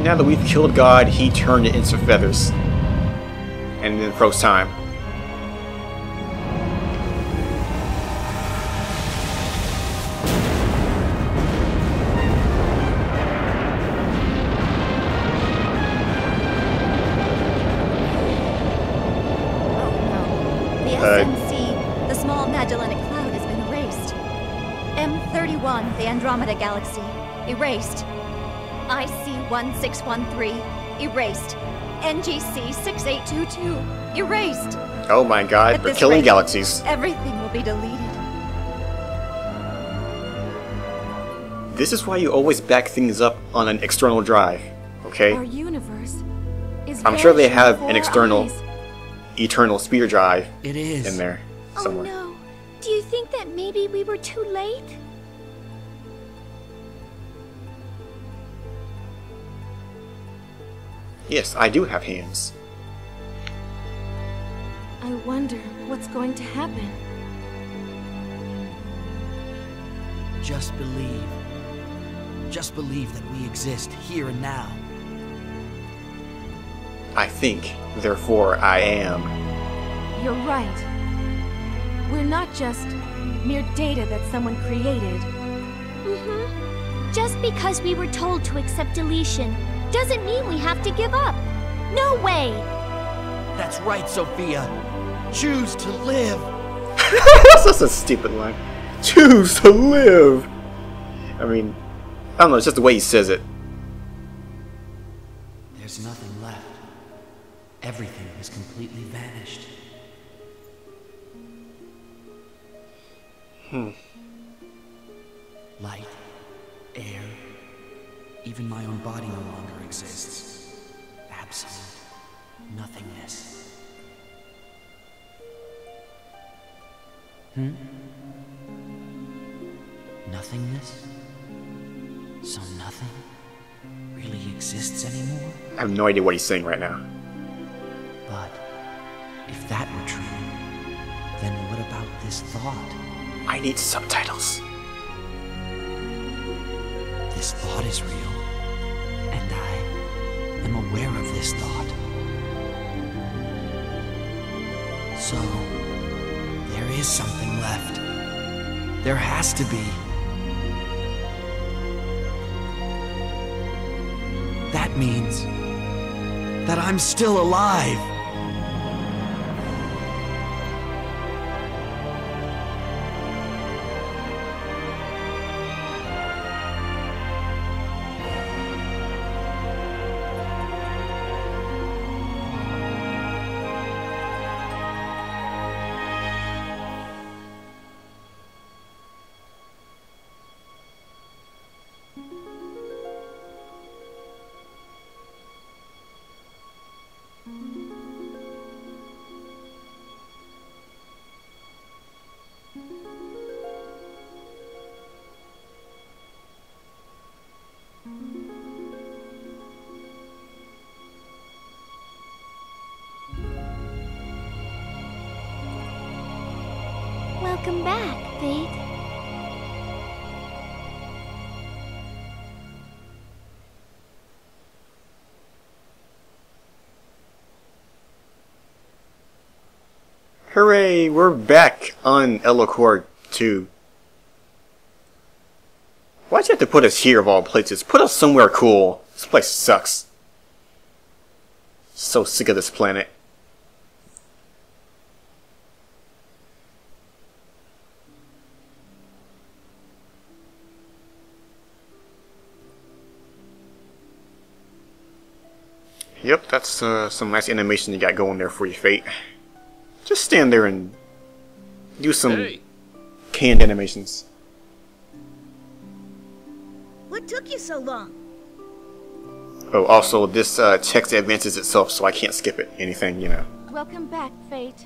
now that we've killed God, he turned it into feathers. And then froze time. SMC, the small Magellanic Cloud, has been erased. M31, the Andromeda Galaxy, erased. IC1613, erased. NGC 6822, erased. Oh my god, we're killing galaxies. Everything will be deleted. This is why you always back things up on an external drive, okay? Our universe is I'm sure they have an before external our eyes. eternal speeder drive It is. in there somewhere. Oh no. Do you think that maybe we were too late? Yes, I do have hands. I wonder what's going to happen. Just believe. Just believe that we exist here and now. I think, therefore I am. You're right. We're not just mere data that someone created. Mm-hmm. Just because we were told to accept deletion doesn't mean we have to give up. No way! That's right, Sophia. Choose to live. That's just a stupid line. Choose to live! I mean, I don't know, it's just the way he says it. There's nothing left. Everything has completely vanished. Light, air, even my own body no longer exists. Absolute nothingness. Nothingness? So nothing really exists anymore? I have no idea what he's saying right now. But if that were true, then what about this thought? I need subtitles. This thought is real, and I am aware of this thought. So, there is something left. There has to be. That means that I'm still alive. Welcome back, Fate. Hooray, we're back on Elocor 2. Why'd you have to put us here of all places? Put us somewhere cool. This place sucks. So sick of this planet. Yep, that's some nice animation you got going there for you, Fate. Just stand there and do some canned animations. What took you so long? Oh, also, this text advances itself, so I can't skip it. Anything, you know. Welcome back, Fate.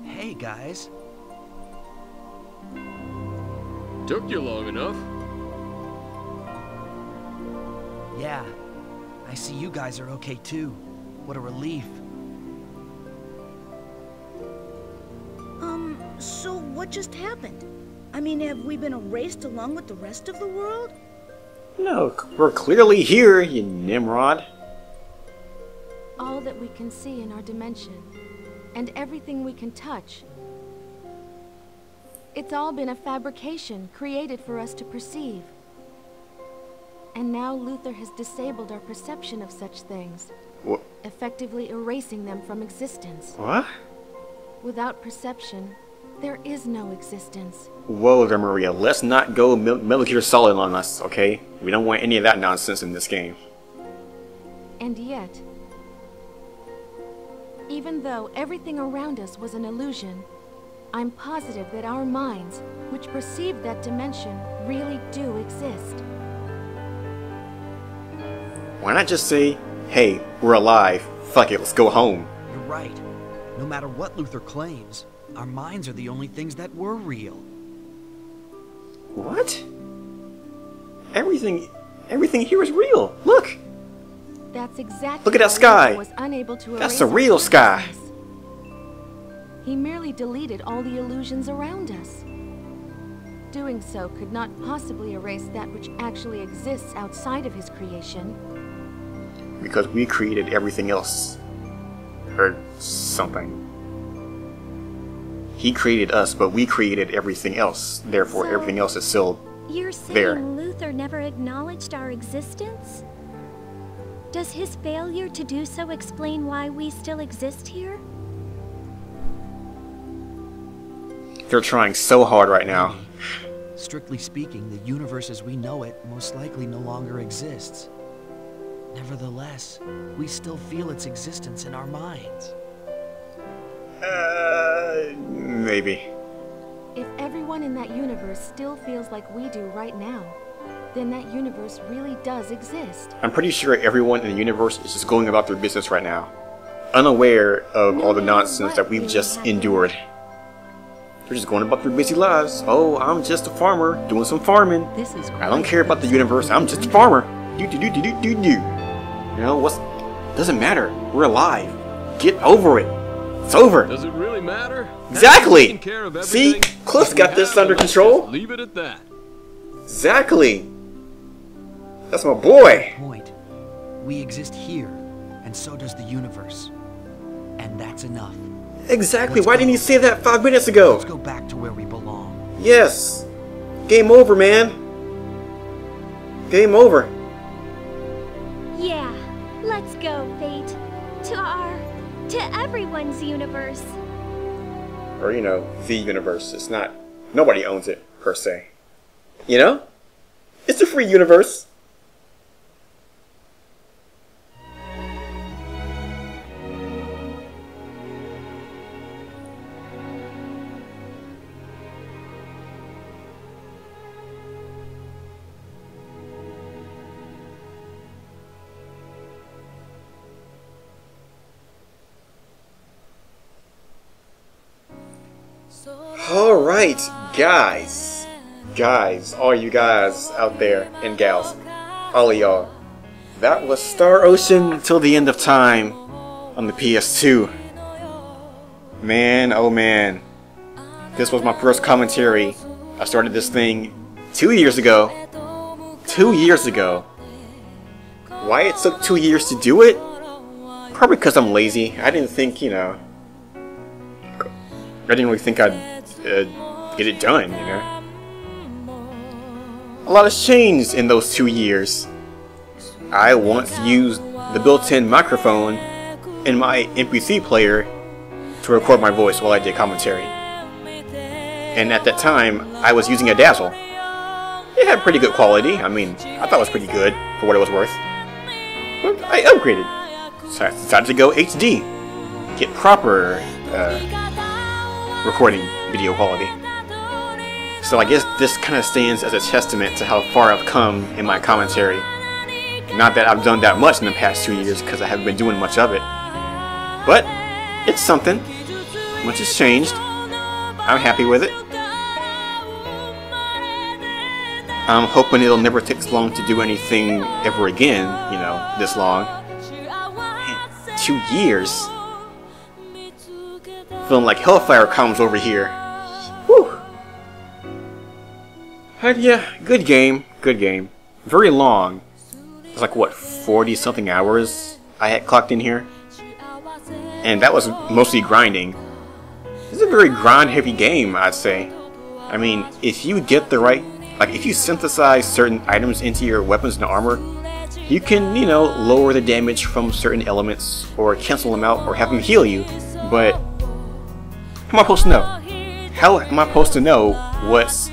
Hey, guys. Took you long enough. Yeah, I see you guys are okay too. What a relief. So what just happened? I mean, have we been erased along with the rest of the world? No, we're clearly here, you Nimrod. All that we can see in our dimension, and everything we can touch. It's all been a fabrication created for us to perceive. And now Luther has disabled our perception of such things, What? effectively erasing them from existence. What? Without perception, there is no existence. Whoa there, Maria. Let's not go Metal Gear Solid on us, okay? We don't want any of that nonsense in this game. And yet, even though everything around us was an illusion, I'm positive that our minds, which perceive that dimension, really do exist. Why not just say, hey, we're alive. Fuck it, let's go home. You're right. No matter what Luther claims, our minds are the only things that were real. What? Everything here is real. Look! That's exactly. Look at that why sky. Luther was unable to That's erase the our real sky. consciousness. He merely deleted all the illusions around us. Doing so could not possibly erase that which actually exists outside of his creation. Because we created everything else. Or something. He created us, but we created everything else. Therefore, So, everything else is still You're saying there. Luther never acknowledged our existence? Does his failure to do so explain why we still exist here? They're trying so hard right now. Strictly speaking, the universe as we know it most likely no longer exists. Nevertheless, we still feel its existence in our minds. Maybe. If everyone in that universe still feels like we do right now, then that universe really does exist. I'm pretty sure everyone in the universe is just going about their business right now, unaware of all the nonsense that we've just endured. They're just going about their busy lives. Oh, I'm just a farmer doing some farming. This is I don't care about the universe. I'm just a farmer. Do. You know what's? Doesn't matter. We're alive. Get over it. It's over. Does it really matter? Exactly. Taking care of See, everything, Cliff's we got this have, under let's control. just leave it at that. Exactly. That's my boy. Point. We exist here, and so does the universe. And that's enough. Exactly. Let's Why go. didn't you say that 5 minutes ago? Let's go back to where we belong. Yes. Game over, man. Game over. Yeah, let's go, Fate. To everyone's universe. Or, you know, the universe. It's not... Nobody owns it, per se. You know? It's a free universe. Alright, guys. All you guys out there and gals. All of y'all. That was Star Ocean Till the End of Time on the PS2. Man, oh man. This was my first commentary. I started this thing 2 years ago. 2 years ago. Why it took 2 years to do it? Probably because I'm lazy. I didn't think, you know... I didn't really think I'd get it done, you know? A lot has changed in those 2 years. I once used the built-in microphone in my MP3 player to record my voice while I did commentary. And at that time, I was using a Dazzle. It had pretty good quality. I mean, I thought it was pretty good for what it was worth. But I upgraded. So I decided to go HD. Get proper recording video quality. So I guess this kind of stands as a testament to how far I've come in my commentary. Not that I've done that much in the past 2 years, because I haven't been doing much of it. But it's something. Much has changed. I'm happy with it. I'm hoping it'll never take this long to do anything ever again, you know, this long. Man, 2 years. Feeling like hellfire comes over here. Whew. But yeah, good game. Good game. very long. It's like, what, 40 something hours I had clocked in here? And that was mostly grinding. This is a very grind heavy game, I'd say. I mean, if you get the right, like if you synthesize certain items into your weapons and armor, you can, you know, lower the damage from certain elements or cancel them out or have them heal you. But how am I supposed to know? How am I supposed to know what's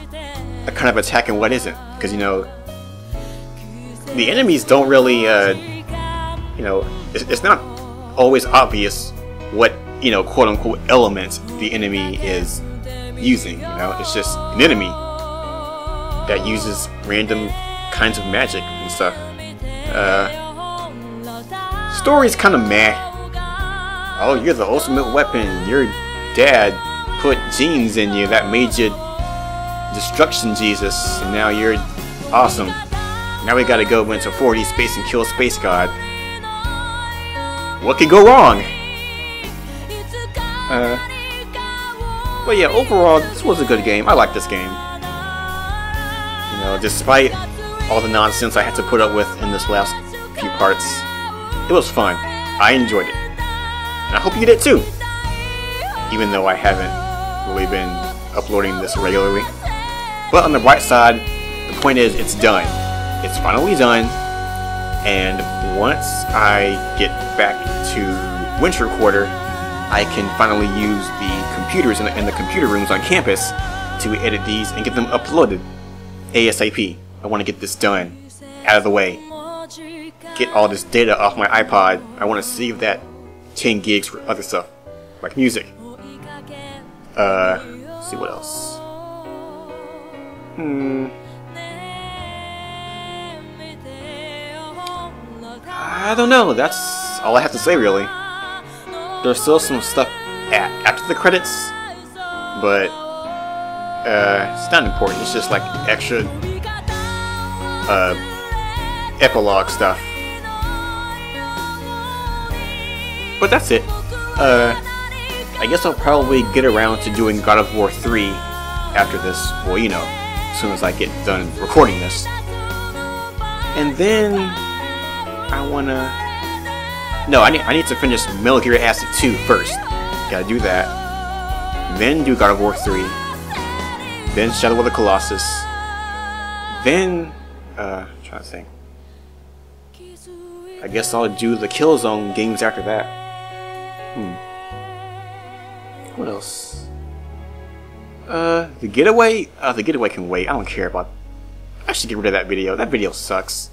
a kind of attack and what isn't? Because, you know, the enemies don't really, you know, it's not always obvious what, you know, quote unquote element the enemy is using. You know, it's just an enemy that uses random kinds of magic and stuff. Story's kind of meh. Oh, you're the ultimate weapon. Your dad put genes in you that made you Destruction Jesus, and now you're awesome. Now we gotta go into 4D space and kill Space God. What could go wrong? But yeah, overall, this was a good game. I like this game. You know, despite all the nonsense I had to put up with in this last few parts, it was fun. I enjoyed it. And I hope you did too. Even though I haven't really been uploading this regularly. But on the bright side, the point is it's done. It's finally done. And once I get back to Winter Quarter, I can finally use the computers in the computer rooms on campus to edit these and get them uploaded ASAP. I want to get this done, out of the way. Get all this data off my iPod. I want to save that 10 gigs for other stuff, like music. Let's see what else. I don't know. That's all I have to say, really. There's still some stuff after the credits, but it's not important. It's just like extra epilogue stuff. But that's it. I guess I'll probably get around to doing God of War 3 after this. Well, you know, as soon as I get done recording this. And then I wanna... No, I need to finish Metal Gear Acid 2 first. Gotta do that. Then do God of War 3. Then Shadow of the Colossus. Then... I'm trying to think. I guess I'll do the Killzone games after that. What else? The Getaway? The Getaway can wait. I don't care about... I should get rid of that video. That video sucks.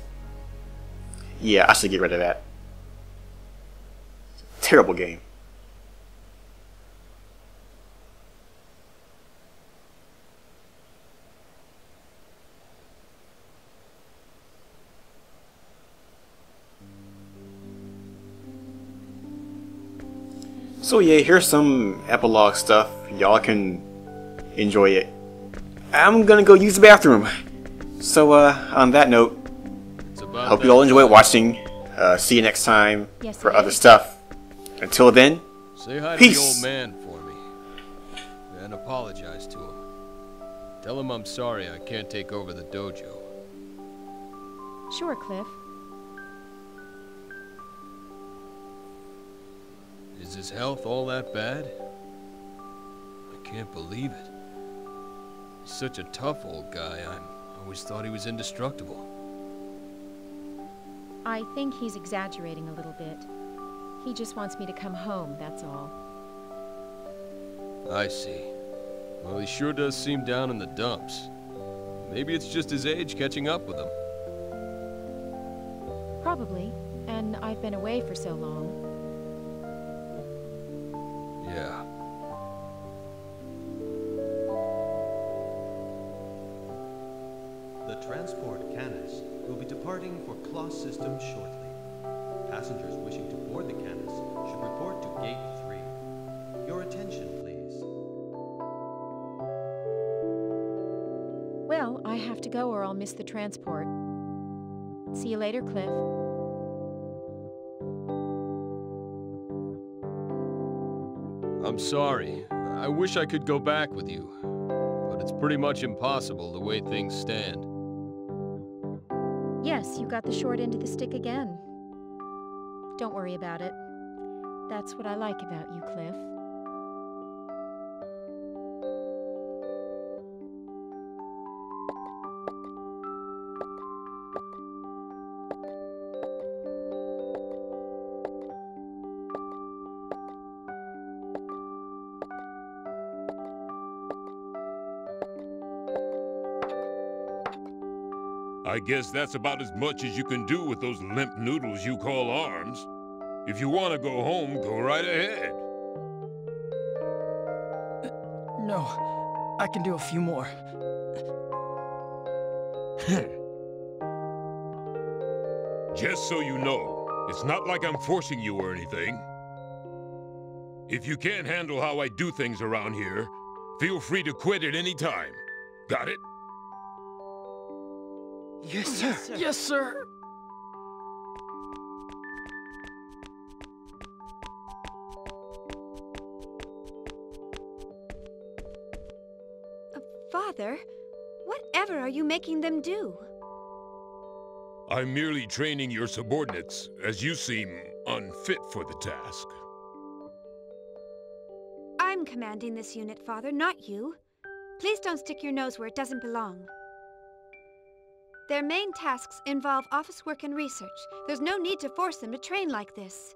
Yeah, I should get rid of that. Terrible game. So yeah, here's some epilogue stuff. Y'all can enjoy it. I'm gonna go use the bathroom. So on that note, I hope you all enjoy watching. See you next time for other stuff. Until then, say hi peace. to the old man for me. And apologize to him. Tell him I'm sorry I can't take over the dojo. Sure, Cliff. Is his health all that bad? I can't believe it. He's such a tough old guy. I always thought he was indestructible. I think he's exaggerating a little bit. He just wants me to come home, that's all. I see. Well, he sure does seem down in the dumps. Maybe it's just his age catching up with him. Probably. And I've been away for so long. Yeah. The transport Canis will be departing for Kloss System shortly. Passengers wishing to board the Canis should report to Gate 3. Your attention, please. Well, I have to go or I'll miss the transport. See you later, Cliff. I'm sorry. I wish I could go back with you. But it's pretty much impossible the way things stand. Yes, you got the short end of the stick again. Don't worry about it. That's what I like about you, Cliff. I guess that's about as much as you can do with those limp noodles you call arms. If you want to go home, go right ahead. No, I can do a few more. Just so you know, it's not like I'm forcing you or anything. If you can't handle how I do things around here, feel free to quit at any time. Got it? Yes, sir. Yes, sir. Father, whatever are you making them do? I'm merely training your subordinates, as you seem unfit for the task. I'm commanding this unit, Father, not you. Please don't stick your nose where it doesn't belong. Their main tasks involve office work and research. There's no need to force them to train like this.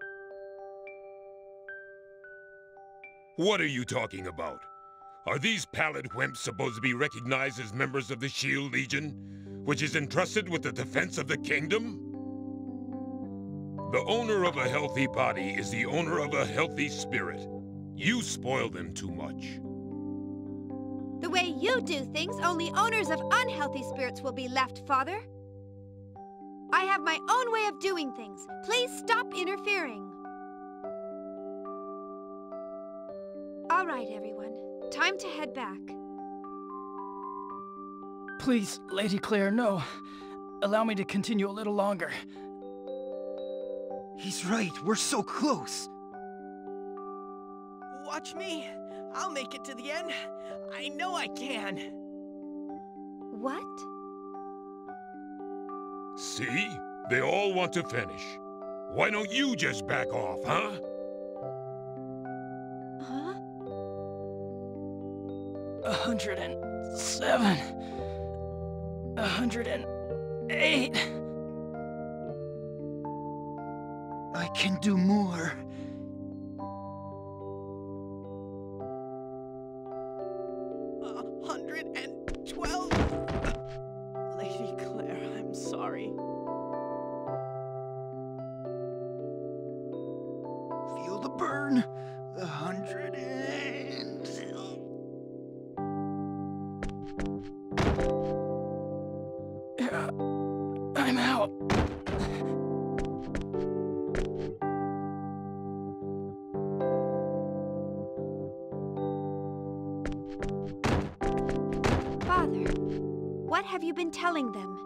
What are you talking about? Are these pallid wimps supposed to be recognized as members of the Shield Legion, which is entrusted with the defense of the kingdom? The owner of a healthy body is the owner of a healthy spirit. You spoil them too much. The way you do things, only owners of unhealthy spirits will be left, Father. I have my own way of doing things. Please stop interfering. All right, everyone. Time to head back. Please, Lady Claire, no. Allow me to continue a little longer. He's right, we're so close. Watch me. I'll make it to the end. I know I can. What? See? They all want to finish. Why don't you just back off, huh? Huh? 107. 108. I can do more. 112. Lady Claire, I'm sorry. Feel the burn. 100 and... Yeah, I'm out. Father, what have you been telling them?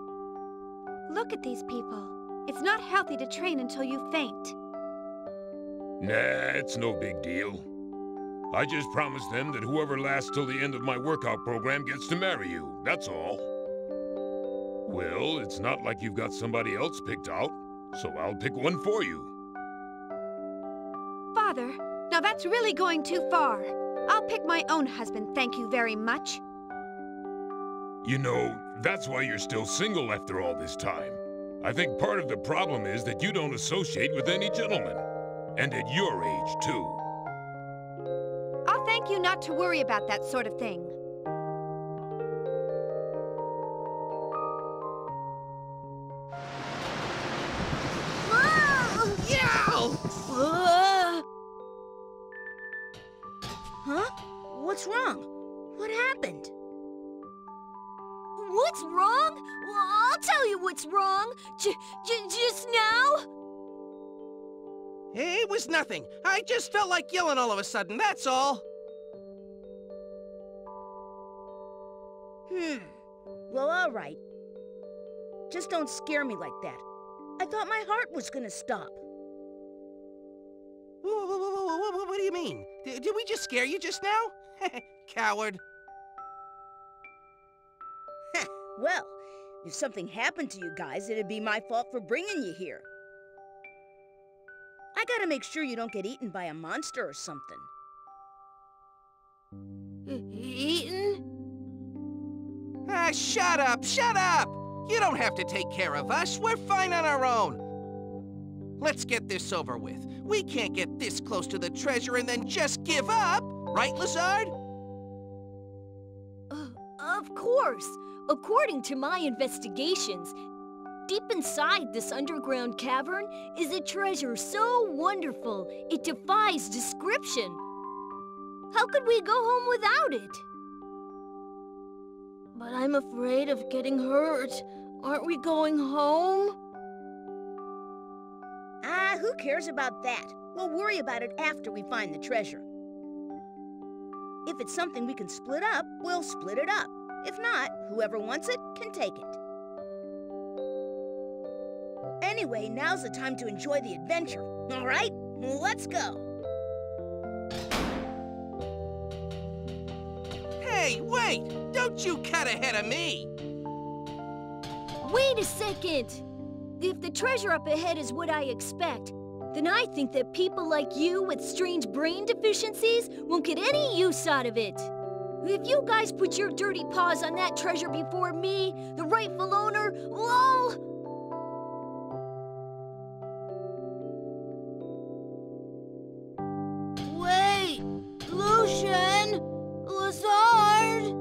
Look at these people. It's not healthy to train until you faint. Nah, it's no big deal. I just promised them that whoever lasts till the end of my workout program gets to marry you, that's all. Well, it's not like you've got somebody else picked out, so I'll pick one for you. Father, now that's really going too far. I'll pick my own husband, thank you very much. You know, that's why you're still single after all this time. I think part of the problem is that you don't associate with any gentlemen. And at your age, too. I'll thank you not to worry about that sort of thing. Huh? What's wrong? What happened? What's wrong? Well, I'll tell you what's wrong. Just now? It was nothing. I just felt like yelling all of a sudden, that's all. Well, all right. Just don't scare me like that. I thought my heart was gonna stop. What do you mean? Did we just scare you just now? Coward. Well, If something happened to you guys, it'd be my fault for bringing you here. I gotta make sure you don't get eaten by a monster or something. Eaten? Ah, shut up, shut up! You don't have to take care of us. We're fine on our own. Let's get this over with. We can't get this close to the treasure and then just give up. Right, Lazard? Of course. According to my investigations, deep inside this underground cavern is a treasure so wonderful it defies description. How could we go home without it? But I'm afraid of getting hurt. Aren't we going home? Ah, who cares about that? We'll worry about it after we find the treasure. If it's something we can split up, we'll split it up. If not, whoever wants it can take it. Anyway, now's the time to enjoy the adventure. All right, let's go. Hey, wait! Don't you cut ahead of me! Wait a second! If the treasure up ahead is what I expect, then I think that people like you with strange brain deficiencies won't get any use out of it. If you guys put your dirty paws on that treasure before me, the rightful owner, well... Wait! Lucian! Lazard!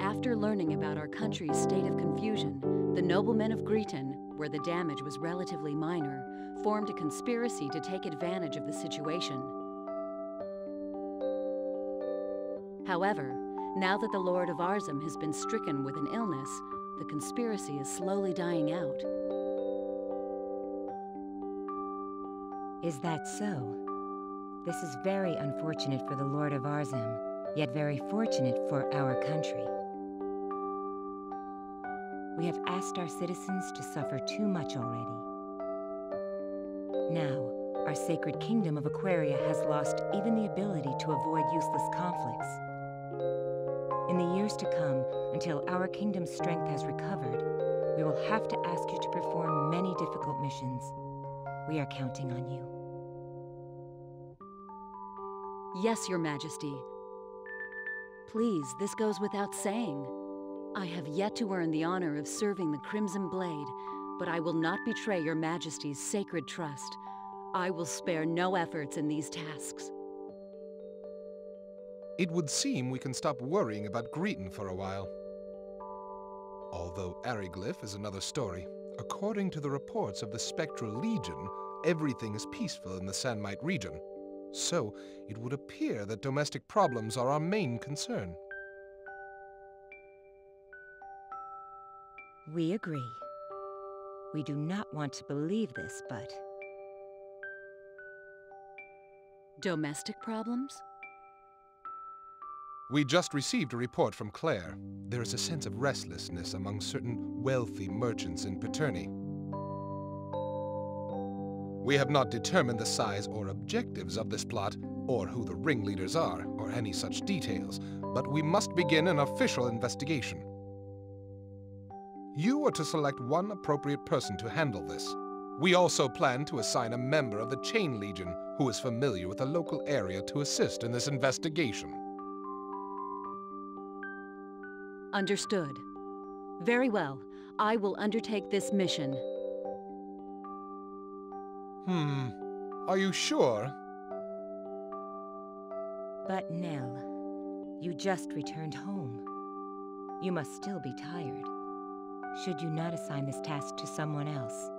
After learning about our country's state of confusion, the noblemen of Greeton, where the damage was relatively minor, formed a conspiracy to take advantage of the situation. However, now that the Lord of Arzum has been stricken with an illness, the conspiracy is slowly dying out. Is that so? This is very unfortunate for the Lord of Arzum, yet very fortunate for our country. We have asked our citizens to suffer too much already. Now, our sacred kingdom of Aquaria has lost even the ability to avoid useless conflicts. In the years to come, until our kingdom's strength has recovered, we will have to ask you to perform many difficult missions. We are counting on you. Yes, Your Majesty. Please, this goes without saying. I have yet to earn the honor of serving the Crimson Blade, but I will not betray Your Majesty's sacred trust. I will spare no efforts in these tasks. It would seem we can stop worrying about Greeton for a while. Although Ariglyph is another story. According to the reports of the Spectral Legion, everything is peaceful in the Sandmite region. So, it would appear that domestic problems are our main concern. We agree. We do not want to believe this, but... Domestic problems? We just received a report from Claire. There is a sense of restlessness among certain wealthy merchants in Paterni. We have not determined the size or objectives of this plot, or who the ringleaders are, or any such details, but we must begin an official investigation. You are to select one appropriate person to handle this. We also plan to assign a member of the Chain Legion who is familiar with the local area to assist in this investigation. Understood. Very well. I will undertake this mission. Are you sure? But Nell, you just returned home. You must still be tired. Should you not assign this task to someone else?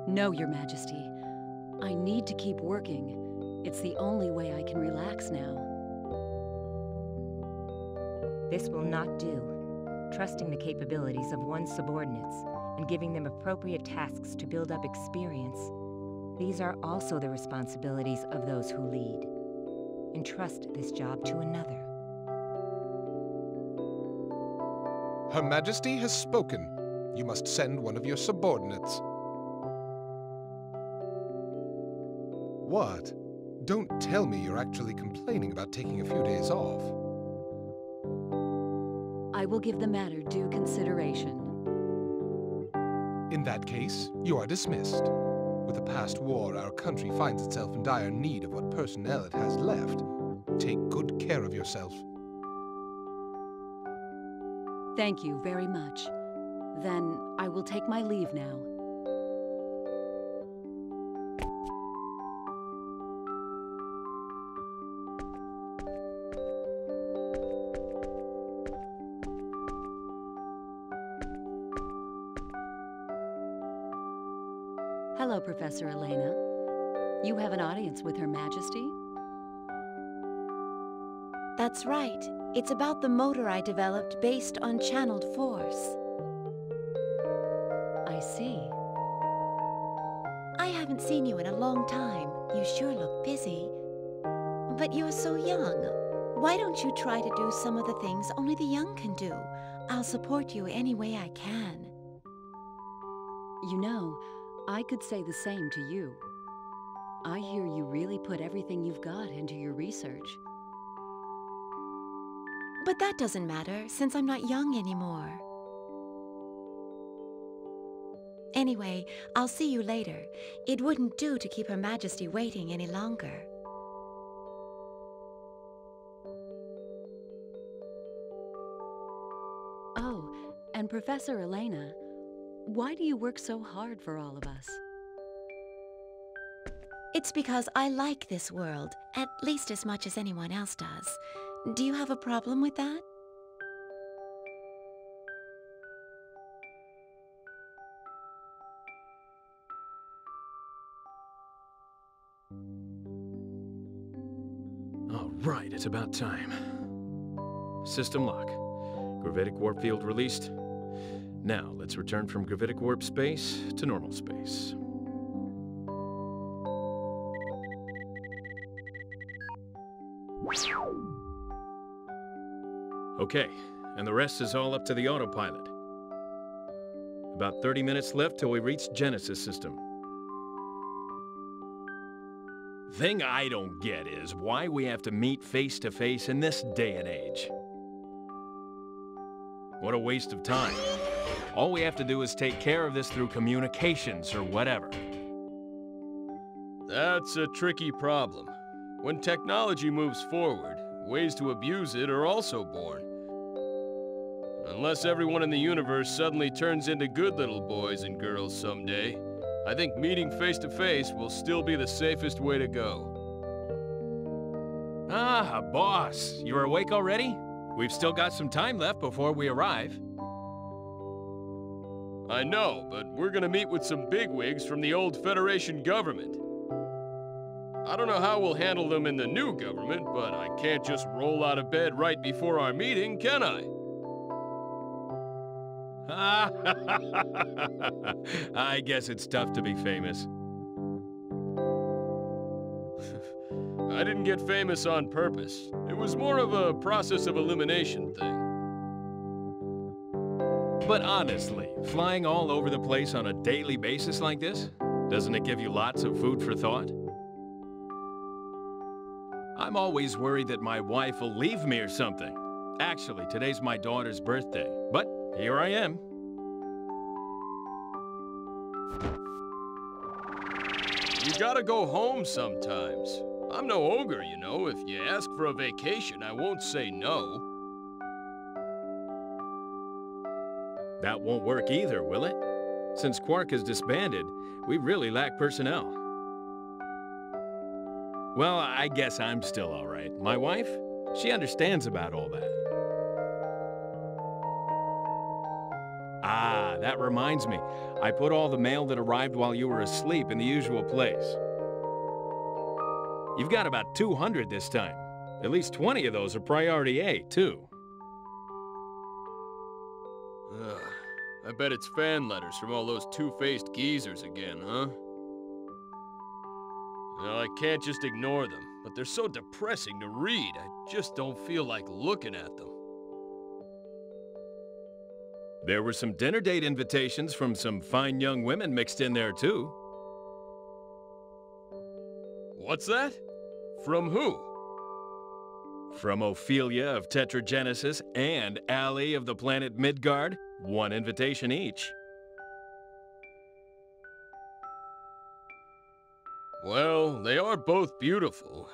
No, Your Majesty. I need to keep working. It's the only way I can relax now. This will not do. Trusting the capabilities of one's subordinates and giving them appropriate tasks to build up experience, these are also the responsibilities of those who lead. Entrust this job to another. Her Majesty has spoken. You must send one of your subordinates. What? Don't tell me you're actually complaining about taking a few days off. I will give the matter due consideration. In that case, you are dismissed. With the past war, our country finds itself in dire need of what personnel it has left. Take good care of yourself. Thank you very much. Then I will take my leave now. Hello, Professor Elena. You have an audience with Her Majesty? That's right. It's about the motor I developed based on channeled force. I see. I haven't seen you in a long time. You sure look busy. But you're so young. Why don't you try to do some of the things only the young can do? I'll support you any way I can. You know, I could say the same to you. I hear you really put everything you've got into your research. But that doesn't matter, since I'm not young anymore. Anyway, I'll see you later. It wouldn't do to keep Her Majesty waiting any longer. Oh, and Professor Elena, why do you work so hard for all of us? It's because I like this world, at least as much as anyone else does. Do you have a problem with that? All right, it's about time. System lock. Gravitic warp field released. Now, let's return from gravitic warp space to normal space. Okay, and the rest is all up to the autopilot. About 30 minutes left till we reach Genesis system. Thing I don't get is why we have to meet face to face in this day and age. What a waste of time. All we have to do is take care of this through communications or whatever. That's a tricky problem. When technology moves forward, ways to abuse it are also born. Unless everyone in the universe suddenly turns into good little boys and girls someday, I think meeting face to face will still be the safest way to go. Ah, boss, you're awake already? We've still got some time left before we arrive. I know, but we're gonna meet with some bigwigs from the old Federation government. I don't know how we'll handle them in the new government, but I can't just roll out of bed right before our meeting, can I? I guess it's tough to be famous. I didn't get famous on purpose. It was more of a process of elimination thing. But honestly, flying all over the place on a daily basis like this, doesn't it give you lots of food for thought? I'm always worried that my wife will leave me or something. Actually, today's my daughter's birthday, but here I am. You gotta go home sometimes. I'm no ogre, you know. If you ask for a vacation, I won't say no. That won't work either, will it? Since Quark is disbanded, we really lack personnel. Well, I guess I'm still all right. My wife, she understands about all that. Ah, that reminds me. I put all the mail that arrived while you were asleep in the usual place. You've got about 200 this time. At least 20 of those are priority A, too. I bet it's fan letters from all those two-faced geezers again, huh? Well, I can't just ignore them, but they're so depressing to read, I just don't feel like looking at them. There were some dinner date invitations from some fine young women mixed in there, too. What's that? From who? From Ophelia of Tetragenesis and Allie of the planet Midgard, one invitation each. Well, they are both beautiful,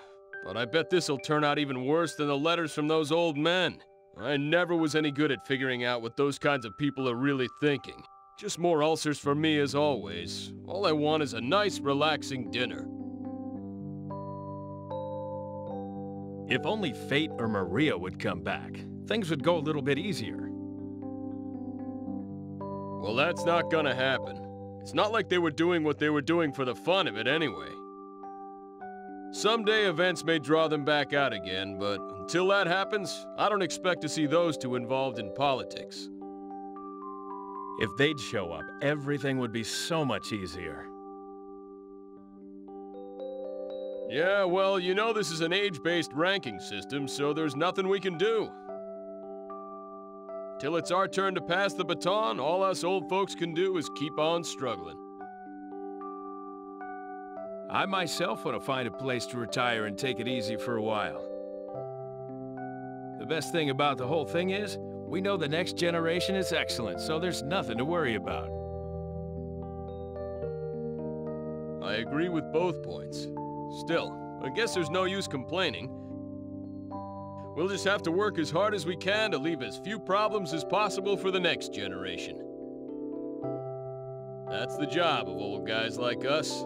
but I bet this'll turn out even worse than the letters from those old men. I never was any good at figuring out what those kinds of people are really thinking. Just more ulcers for me as always. All I want is a nice, relaxing dinner. If only Fate or Maria would come back, things would go a little bit easier. Well, that's not gonna happen. It's not like they were doing what they were doing for the fun of it anyway. Someday events may draw them back out again, but until that happens, I don't expect to see those two involved in politics. If they'd show up, everything would be so much easier. Yeah, well, you know this is an age-based ranking system, so there's nothing we can do. Till it's our turn to pass the baton, all us old folks can do is keep on struggling. I myself want to find a place to retire and take it easy for a while. The best thing about the whole thing is, we know the next generation is excellent, so there's nothing to worry about. I agree with both points. Still, I guess there's no use complaining. We'll just have to work as hard as we can to leave as few problems as possible for the next generation. That's the job of old guys like us.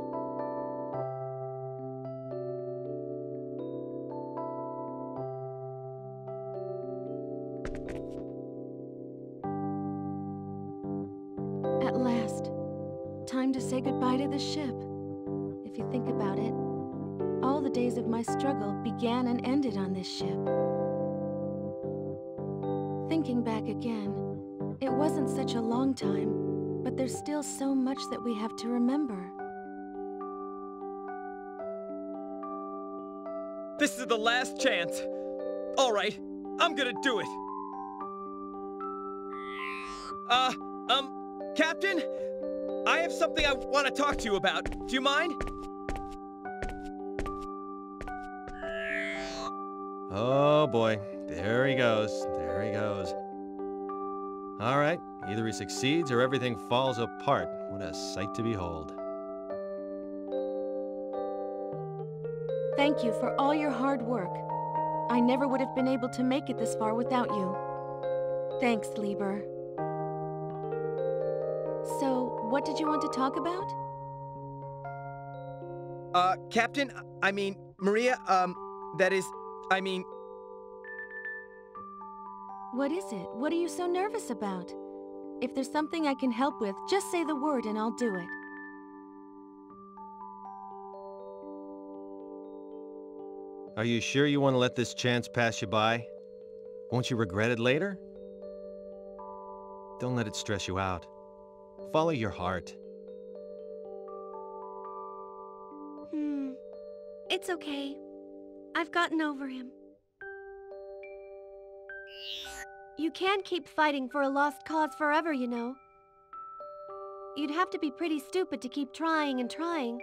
At last. Time to say goodbye to the ship. If you think about it, all the days of my struggle began and ended on this ship. Thinking back again, it wasn't such a long time, but there's still so much that we have to remember. This is the last chance. All right, I'm gonna do it. Captain? I have something I want to talk to you about. Do you mind? Oh boy, there he goes, there he goes. All right, either he succeeds or everything falls apart. What a sight to behold. Thank you for all your hard work. I never would have been able to make it this far without you. Thanks, Lieber. So, what did you want to talk about? Captain, I mean, Maria, that is, I mean... What is it? What are you so nervous about? If there's something I can help with, just say the word and I'll do it. Are you sure you want to let this chance pass you by? Won't you regret it later? Don't let it stress you out. Follow your heart. It's okay. I've gotten over him. You can't keep fighting for a lost cause forever, you know. You'd have to be pretty stupid to keep trying and trying.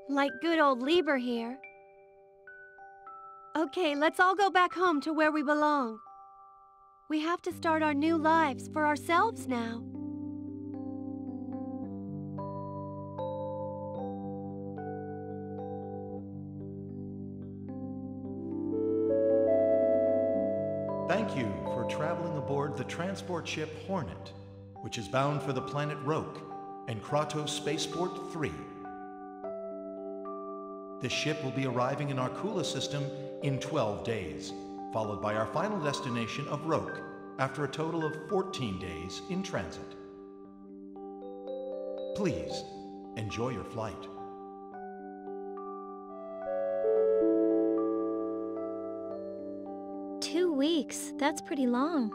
Like good old Lieber here. Okay, let's all go back home to where we belong. We have to start our new lives for ourselves now. Thank you for traveling aboard the transport ship Hornet, which is bound for the planet Roke and Kratos Spaceport 3. This ship will be arriving in Arcula system in 12 days, followed by our final destination of Roke after a total of 14 days in transit. Please, enjoy your flight. Weeks. That's pretty long.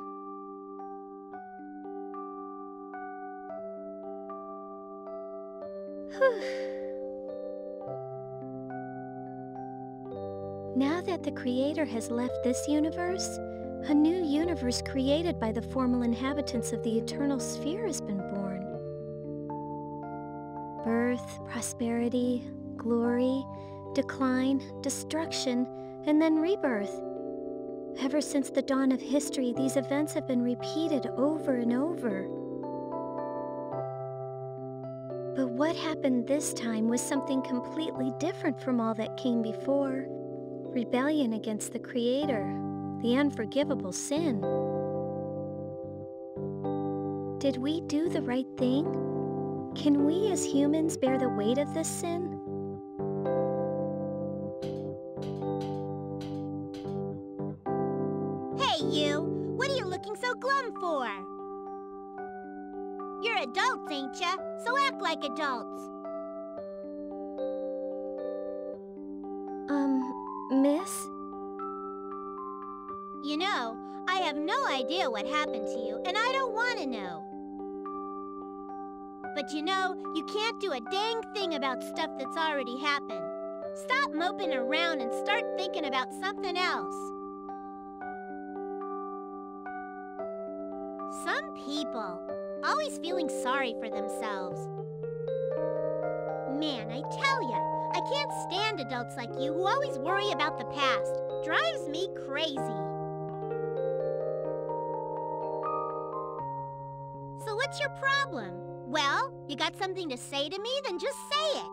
Now that the Creator has left this universe, a new universe created by the formal inhabitants of the Eternal Sphere has been born. Birth, prosperity, glory, decline, destruction, and then rebirth. Ever since the dawn of history, these events have been repeated over and over. But what happened this time was something completely different from all that came before. Rebellion against the Creator, the unforgivable sin. Did we do the right thing? Can we as humans bear the weight of this sin? Hey, you! What are you looking so glum for? You're adults, ain't ya? So act like adults. Miss? You know, I have no idea what happened to you, and I don't want to know. But you know, you can't do a dang thing about stuff that's already happened. Stop moping around and start thinking about something else. Some people, always feeling sorry for themselves. Man, I tell ya, I can't stand adults like you who always worry about the past. Drives me crazy. So what's your problem? Well, you got something to say to me? Then just say it.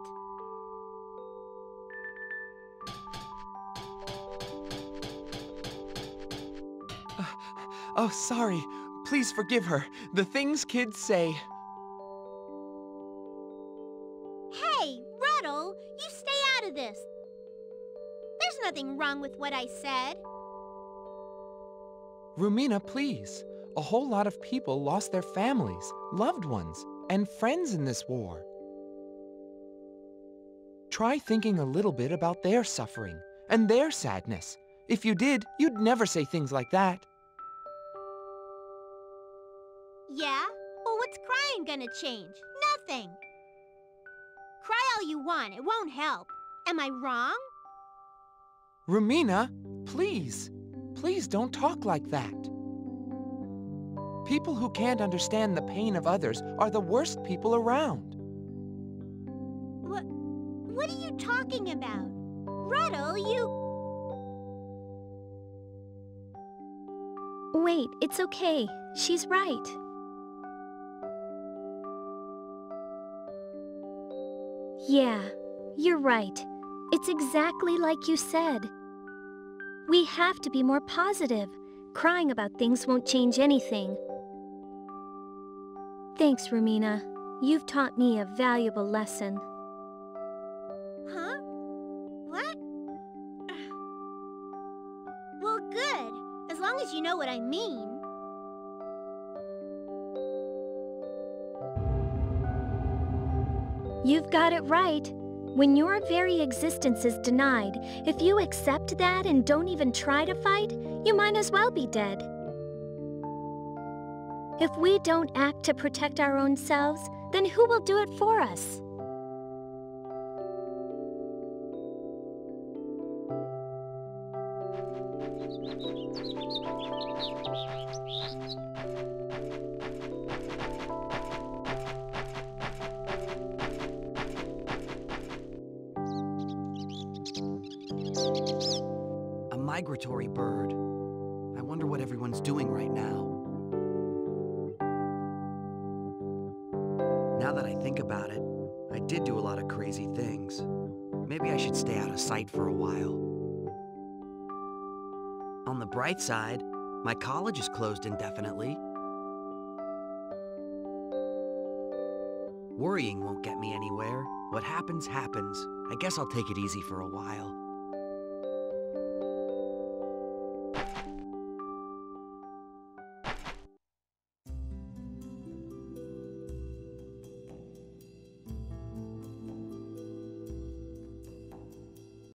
Oh, sorry. Please forgive her. The things kids say. Hey, Ruddle, you stay out of this. There's nothing wrong with what I said. Rumina, please. A whole lot of people lost their families, loved ones, and friends in this war. Try thinking a little bit about their suffering and their sadness. If you did, you'd never say things like that. Yeah? Well, what's crying gonna change? Nothing. Cry all you want, it won't help. Am I wrong? Rumina, please. Please don't talk like that. People who can't understand the pain of others are the worst people around. What are you talking about? Ruddle, you... Wait, it's okay. She's right. Yeah, you're right. It's exactly like you said. We have to be more positive. Crying about things won't change anything. Thanks, Rumina. You've taught me a valuable lesson. Huh? What? Well, good. As long as you know what I mean. You've got it right. When your very existence is denied, if you accept that and don't even try to fight, you might as well be dead. If we don't act to protect our own selves, then who will do it for us? A migratory bird. I wonder what everyone's doing right now. Now that I think about it, I did do a lot of crazy things. Maybe I should stay out of sight for a while. On the bright side, my college is closed indefinitely. Worrying won't get me anywhere. What happens, happens. I guess I'll take it easy for a while.